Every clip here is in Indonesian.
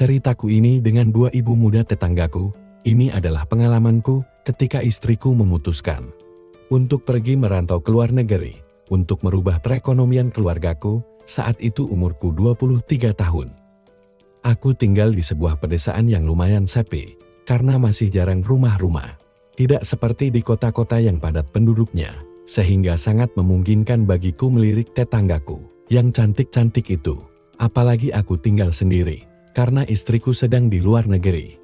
ceritaku ini dengan dua ibu muda tetanggaku. Ini adalah pengalamanku ketika istriku memutuskan untuk pergi merantau ke luar negeri, untuk merubah perekonomian keluargaku. Saat itu umurku 23 tahun. Aku tinggal di sebuah pedesaan yang lumayan sepi, karena masih jarang rumah-rumah. Tidak seperti di kota-kota yang padat penduduknya, sehingga sangat memungkinkan bagiku melirik tetanggaku yang cantik-cantik itu. Apalagi aku tinggal sendiri, karena istriku sedang di luar negeri.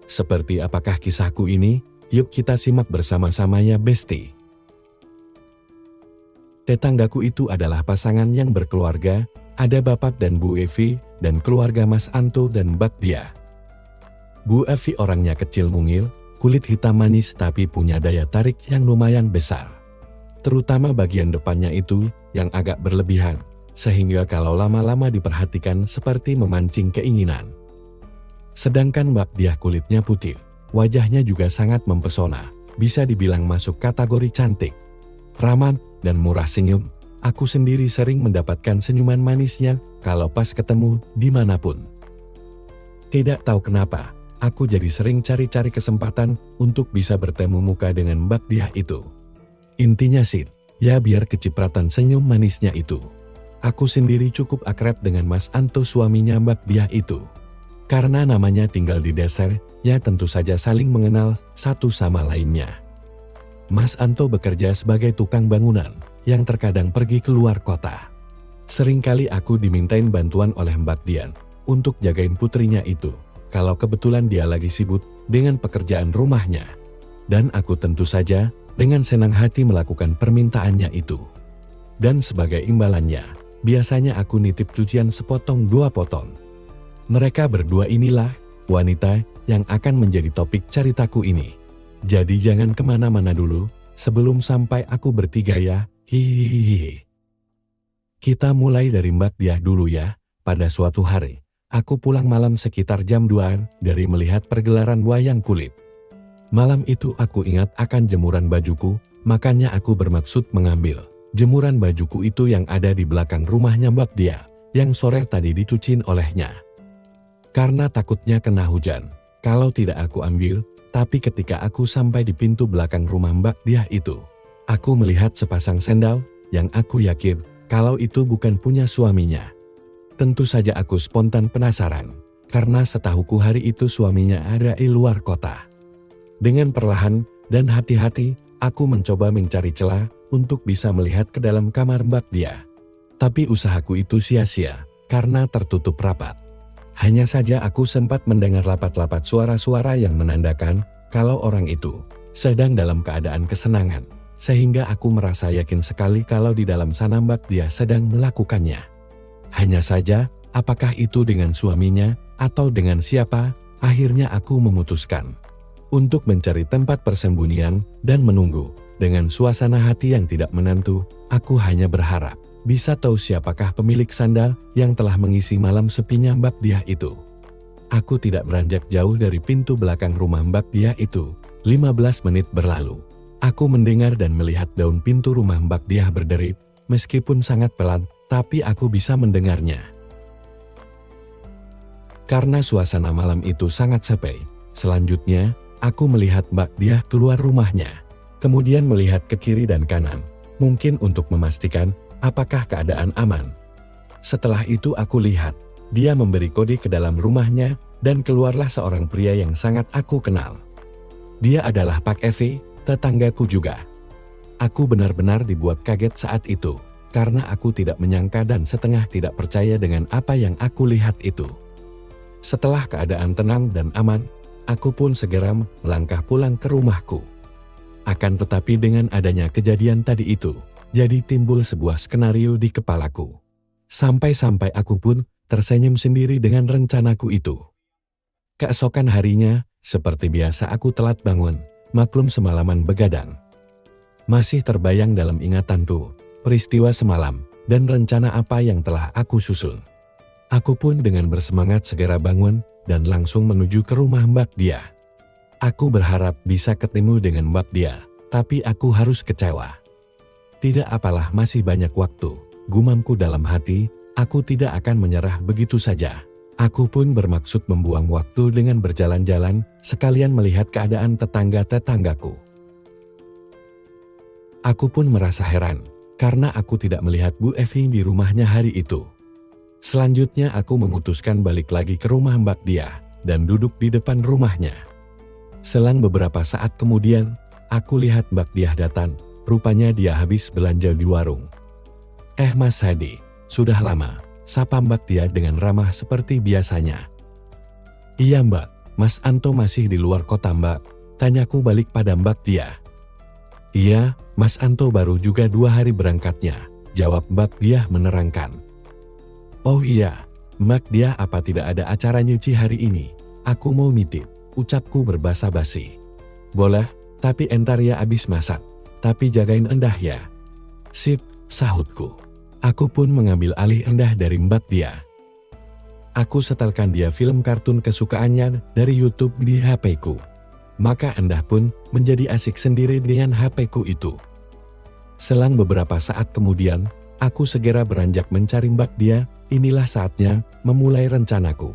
Seperti apakah kisahku ini? Yuk kita simak bersama-sama ya Besti. Tetanggaku itu adalah pasangan yang berkeluarga, ada Bapak dan Bu Evi, dan keluarga Mas Anto dan Mbak Dia. Bu Evi orangnya kecil mungil, kulit hitam manis tapi punya daya tarik yang lumayan besar. Terutama bagian depannya itu, yang agak berlebihan, sehingga kalau lama-lama diperhatikan seperti memancing keinginan. Sedangkan Mbak Dia kulitnya putih, wajahnya juga sangat mempesona, bisa dibilang masuk kategori cantik, ramah, dan murah senyum. Aku sendiri sering mendapatkan senyuman manisnya kalau pas ketemu dimanapun. Tidak tahu kenapa, aku jadi sering cari-cari kesempatan untuk bisa bertemu muka dengan Mbak Dia itu. Intinya sih, ya biar kecipratan senyum manisnya itu. Aku sendiri cukup akrab dengan Mas Anto suaminya Mbak Dia itu. Karena namanya tinggal di desa, ya tentu saja saling mengenal satu sama lainnya. Mas Anto bekerja sebagai tukang bangunan, yang terkadang pergi keluar kota. Seringkali aku dimintain bantuan oleh Mbak Dian, untuk jagain putrinya itu, kalau kebetulan dia lagi sibuk dengan pekerjaan rumahnya. Dan aku tentu saja, dengan senang hati melakukan permintaannya itu. Dan sebagai imbalannya, biasanya aku nitip cucian sepotong 2 potong. Mereka berdua inilah, wanita, yang akan menjadi topik ceritaku ini. Jadi jangan kemana-mana dulu, sebelum sampai aku bertiga ya, hihihihi. Kita mulai dari Mbak Dia dulu ya. Pada suatu hari, aku pulang malam sekitar jam 2 dari melihat pergelaran wayang kulit. Malam itu aku ingat akan jemuran bajuku, makanya aku bermaksud mengambil jemuran bajuku itu yang ada di belakang rumahnya Mbak Dia, yang sore tadi dicuciin olehnya. Karena takutnya kena hujan, kalau tidak aku ambil. Tapi ketika aku sampai di pintu belakang rumah Mbak Dia itu, aku melihat sepasang sendal yang aku yakin kalau itu bukan punya suaminya. Tentu saja aku spontan penasaran, karena setahuku hari itu suaminya ada di luar kota. Dengan perlahan dan hati-hati, aku mencoba mencari celah untuk bisa melihat ke dalam kamar Mbak Dia. Tapi usahaku itu sia-sia, karena tertutup rapat. Hanya saja aku sempat mendengar lapat-lapat suara-suara yang menandakan kalau orang itu sedang dalam keadaan kesenangan, sehingga aku merasa yakin sekali kalau di dalam sana Mbak Dia sedang melakukannya. Hanya saja, apakah itu dengan suaminya atau dengan siapa? Akhirnya aku memutuskan untuk mencari tempat persembunyian dan menunggu. Dengan suasana hati yang tidak menentu, aku hanya berharap bisa tahu siapakah pemilik sandal yang telah mengisi malam sepinya Mbak Dia itu. Aku tidak beranjak jauh dari pintu belakang rumah Mbak Dia itu. 15 menit berlalu. Aku mendengar dan melihat daun pintu rumah Mbak Dia berderit, meskipun sangat pelan, tapi aku bisa mendengarnya. Karena suasana malam itu sangat sepi, selanjutnya aku melihat Mbak Dia keluar rumahnya, kemudian melihat ke kiri dan kanan, mungkin untuk memastikan apakah keadaan aman. Setelah itu aku lihat, dia memberi kode ke dalam rumahnya, dan keluarlah seorang pria yang sangat aku kenal. Dia adalah Pak Evi, tetanggaku juga. Aku benar-benar dibuat kaget saat itu, karena aku tidak menyangka dan setengah tidak percaya dengan apa yang aku lihat itu. Setelah keadaan tenang dan aman, aku pun segera melangkah pulang ke rumahku. Akan tetapi dengan adanya kejadian tadi itu, jadi timbul sebuah skenario di kepalaku. Sampai-sampai aku pun tersenyum sendiri dengan rencanaku itu. Keesokan harinya, seperti biasa aku telat bangun, maklum semalaman begadang. Masih terbayang dalam ingatanku, peristiwa semalam, dan rencana apa yang telah aku susun. Aku pun dengan bersemangat segera bangun, dan langsung menuju ke rumah Mbak Dia. Aku berharap bisa ketemu dengan Mbak Dia, tapi aku harus kecewa. Tidak apalah, masih banyak waktu, gumamku dalam hati. Aku tidak akan menyerah begitu saja. Aku pun bermaksud membuang waktu dengan berjalan-jalan, sekalian melihat keadaan tetangga-tetanggaku. Aku pun merasa heran, karena aku tidak melihat Bu Evi di rumahnya hari itu. Selanjutnya aku memutuskan balik lagi ke rumah Mbak Diah, dan duduk di depan rumahnya. Selang beberapa saat kemudian, aku lihat Mbak Diah datang, rupanya dia habis belanja di warung. Mas Hadi, sudah lama, sapa Mbak Diah dengan ramah seperti biasanya. Iya Mbak, Mas Anto masih di luar kota Mbak, tanyaku balik pada Mbak Diah. Iya, Mas Anto baru juga 2 hari berangkatnya, jawab Mbak Diah menerangkan. Oh iya, Mbak Diah apa tidak ada acara nyuci hari ini? Aku mau nitip, ucapku berbasa-basi. Boleh, tapi entar ya abis masak, tapi jagain Endah ya. Sip, sahutku. Aku pun mengambil alih Endah dari Mbak Diah. Aku setelkan dia film kartun kesukaannya dari YouTube di HP-ku. Maka Endah pun menjadi asik sendiri dengan HP-ku itu. Selang beberapa saat kemudian, aku segera beranjak mencari Mbak Diah. Inilah saatnya memulai rencanaku.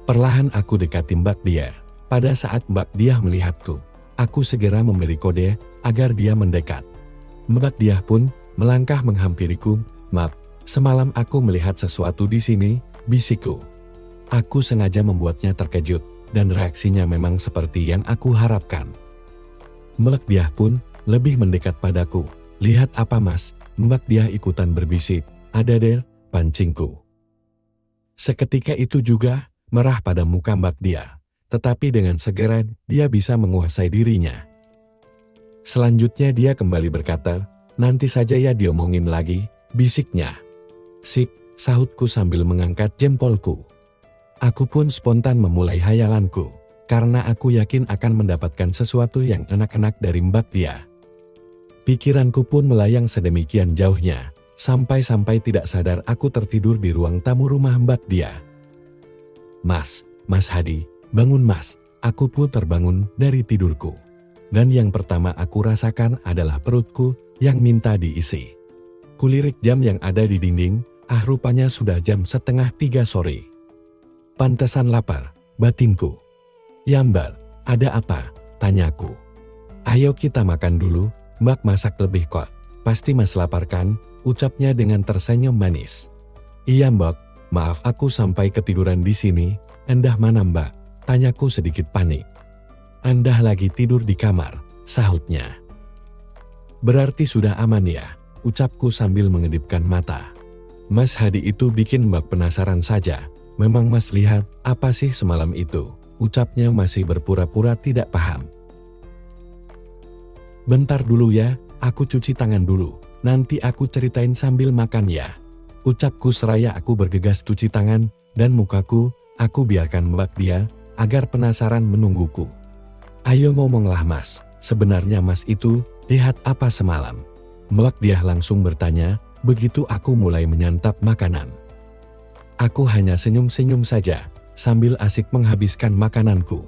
Perlahan aku dekati Mbak Diah. Pada saat Mbak Diah melihatku, aku segera memberi kode agar dia mendekat. Mbak Diah pun melangkah menghampiriku. Maaf, semalam aku melihat sesuatu di sini, bisikku. Aku sengaja membuatnya terkejut, dan reaksinya memang seperti yang aku harapkan. Mbak Diah pun lebih mendekat padaku. Lihat apa Mas? Mbak Diah ikutan berbisik. Ada deh, pancingku. Seketika itu juga, merah pada muka Mbak Diah. Tetapi dengan segera, dia bisa menguasai dirinya. Selanjutnya dia kembali berkata, nanti saja ya diomongin lagi, bisiknya. Sip, sahutku sambil mengangkat jempolku. Aku pun spontan memulai hayalanku, karena aku yakin akan mendapatkan sesuatu yang enak-enak dari Mbak Diah. Pikiranku pun melayang sedemikian jauhnya, sampai-sampai tidak sadar aku tertidur di ruang tamu rumah Mbak Diah. Mas Hadi, bangun Mas, aku pun terbangun dari tidurku. Dan yang pertama aku rasakan adalah perutku yang minta diisi. Kulirik jam yang ada di dinding, rupanya sudah jam 2:30 sore. Pantesan lapar, batinku. Ya Mbak, ada apa? Tanyaku. Ayo kita makan dulu, Mbak masak lebih kok. Pasti Mas lapar kan? Ucapnya dengan tersenyum manis. Iya Mbak, maaf aku sampai ketiduran di sini. Endah mana Mbak? Tanyaku sedikit panik. Endah lagi tidur di kamar, sahutnya. Berarti sudah aman ya? Ucapku sambil mengedipkan mata. Mas Hadi itu bikin Mbak penasaran saja. Memang Mas lihat apa sih semalam itu? Ucapnya masih berpura-pura tidak paham. Bentar dulu ya, aku cuci tangan dulu. Nanti aku ceritain sambil makan ya. Ucapku seraya aku bergegas cuci tangan, dan mukaku, aku biarkan Mbak Diah, agar penasaran menungguku. Ayo ngomonglah Mas, sebenarnya Mas itu, lihat apa semalam? Mbak Diah langsung bertanya, begitu aku mulai menyantap makanan. Aku hanya senyum-senyum saja, sambil asik menghabiskan makananku.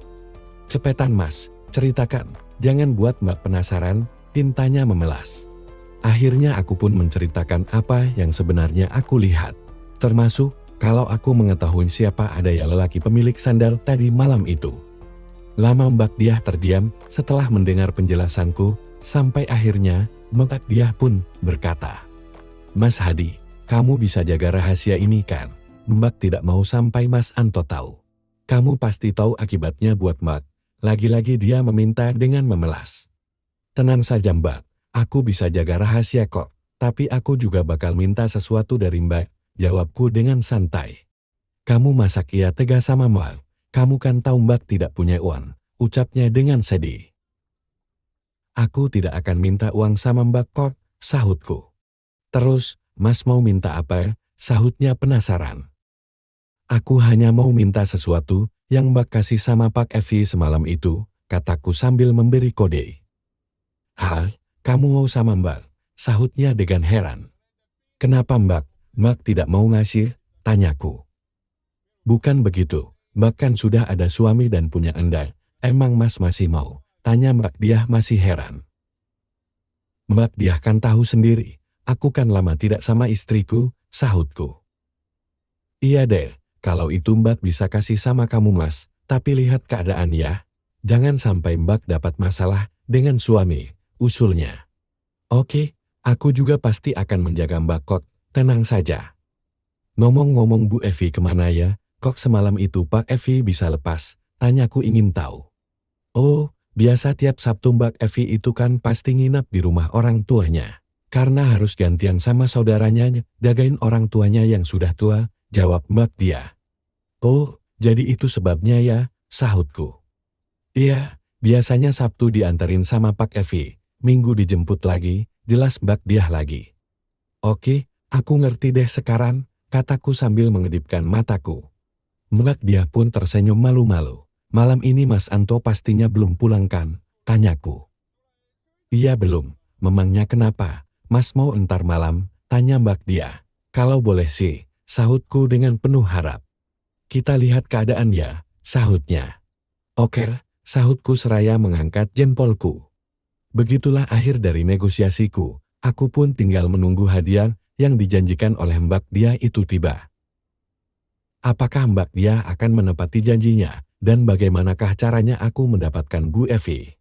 Cepetan Mas, ceritakan, jangan buat Mbak penasaran, tintanya memelas. Akhirnya aku pun menceritakan apa yang sebenarnya aku lihat. Termasuk, kalau aku mengetahui siapa ada ya lelaki pemilik sandal tadi malam itu. Lama Mbak Diah terdiam setelah mendengar penjelasanku, sampai akhirnya Mbak Diah pun berkata, Mas Hadi, kamu bisa jaga rahasia ini kan? Mbak tidak mau sampai Mas Anto tahu. Kamu pasti tahu akibatnya buat Mbak. Lagi-lagi dia meminta dengan memelas. Tenang saja Mbak, aku bisa jaga rahasia kok, tapi aku juga bakal minta sesuatu dari Mbak, jawabku dengan santai. Kamu masa kia tega sama Mbak? Kamu kan tahu Mbak tidak punya uang, ucapnya dengan sedih. Aku tidak akan minta uang sama Mbak kok, sahutku. Terus, Mas mau minta apa? Sahutnya penasaran. Aku hanya mau minta sesuatu yang Mbak kasih sama Pak Evi semalam itu, kataku sambil memberi kode. Hah, kamu mau sama Mbak? Sahutnya dengan heran. Kenapa Mbak? Mbak tidak mau ngasih? Tanyaku. Bukan begitu, Mbak kan sudah ada suami dan punya Endah. Emang Mas masih mau? Tanya Mbak Diah masih heran. Mbak Diah kan tahu sendiri, aku kan lama tidak sama istriku, sahutku. Iya deh, Kalau itu Mbak bisa kasih sama kamu Mas, tapi lihat keadaan ya. Jangan sampai Mbak dapat masalah dengan suami, usulnya. Oke, aku juga pasti akan menjaga Mbak Kok, tenang saja. Ngomong-ngomong Bu Evi kemana ya? Kok semalam itu Pak Evi bisa lepas? Tanyaku ingin tahu. Oh, biasa tiap Sabtu Mbak Evi itu kan pasti nginap di rumah orang tuanya. Karena harus gantian sama saudaranya jagain orang tuanya yang sudah tua, jawab Mbak dia. Oh, jadi itu sebabnya ya, sahutku. Iya, biasanya Sabtu diantarin sama Pak Evi, Minggu dijemput lagi, jelas Mbak dia lagi. Oke, aku ngerti deh sekarang, kataku sambil mengedipkan mataku. Mbak dia pun tersenyum malu-malu. Malam ini Mas Anto pastinya belum pulang kan? Tanyaku. Iya belum, memangnya kenapa? Mas mau entar malam? Tanya Mbak dia. Kalau boleh sih, sahutku dengan penuh harap. Kita lihat keadaan ya, sahutnya. Oke, sahutku seraya mengangkat jempolku. Begitulah akhir dari negosiasiku. Aku pun tinggal menunggu hadiah yang dijanjikan oleh Mbak dia itu tiba. Apakah Mbak dia akan menepati janjinya? Dan bagaimanakah caranya aku mendapatkan Bu Evi?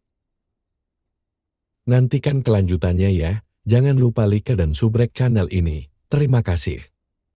Nantikan kelanjutannya ya. Jangan lupa like dan subrek channel ini. Terima kasih.